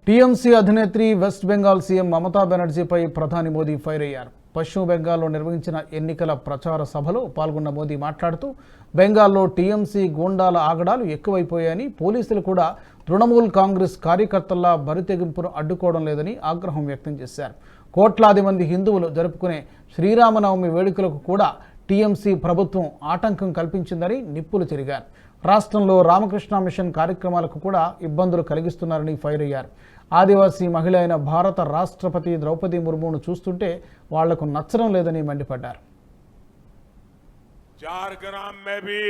TMC అధినేత్రి West Bengal CM Mamata బెనర్జీపై ప్రధాని మోదీ ఫైర్ అయ్యారు. పశ్చిమ బెంగాల్లో నిర్వహించిన ఎన్నికల ప్రచార సభలో పాల్గొన్న మోదీ మాట్లాడుతూ బెంగాల్లో టీఎంసీ గూండాల ఆగడాలు ఎక్కువైపోయాయని, పోలీసులు కూడా తృణమూల్ కాంగ్రెస్ కార్యకర్తల బరితెగింపును అడ్డుకోవడం లేదని ఆగ్రహం వ్యక్తం చేశారు. కోట్లాది మంది హిందువులు జరుపుకునే శ్రీరామనవమి వేడుకలకు కూడా టీఎంసీ ప్రభుత్వం ఆటంకం కల్పించిందని నిప్పులు చెరిగారు. రాష్ట్రంలో రామకృష్ణ మిషన్ కార్యక్రమాలకు కూడా ఇబ్బందులు కలిగిస్తున్నారని ఫైర్ అయ్యారు. ఆదివాసీ మహిళ అయిన భారత రాష్ట్రపతి ద్రౌపది ముర్మును చూస్తుంటే వాళ్లకు నచ్చడం లేదని మండిపడ్డారు. झारग्राम में भी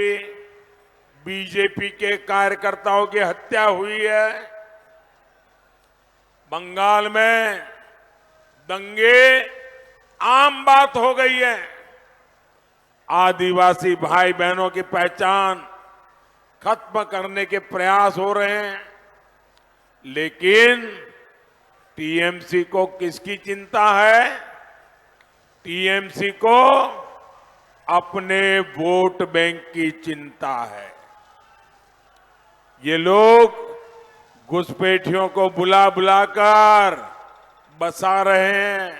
बीजेपी के कार्यकर्ताओं की हत्या हुई है। बंगाल में दंगे आम बात हो गई है। आदिवासी भाई बहनों की पहचान खत्म करने के प्रयास हो रहे हैं, लेकिन टीएमसी को किसकी चिंता है? टीएमसी को अपने वोट बैंक की चिंता है। ये लोग घुसपैठियों को बुला बुलाकर बसा रहे हैं।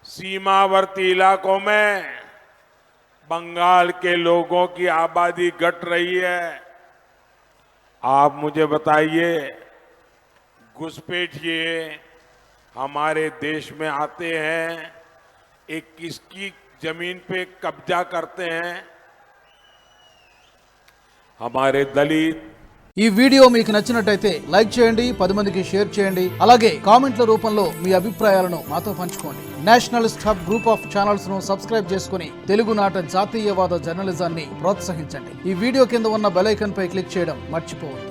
सीमावर्ती इलाकों में बंगाल के लोगों की आबादी घट रही है। आप मुझे बताइए, घुसपैठिए हमारे देश में आते हैं, एक किसकी जमीन पे कब्जा करते हैं? हमारे दलित। ఈ వీడియో మీకు నచ్చినట్టయితే లైక్ చేయండి, 10 మందికి షేర్ చేయండి. అలాగే కామెంట్ల రూపంలో మీ అభిప్రాయాలను మాతో పంచుకోండి. Nationalist hub group of channels ను సబ్స్క్రైబ్ చేసుకుని తెలుగునాట జాతీయవాద జర్నలిజాన్ని ప్రోత్సహించండి. ఈ వీడియో కింద ఉన్న బెల్ ఐకాన్ పై క్లిక్ చేయడం మర్చిపోవద్దు.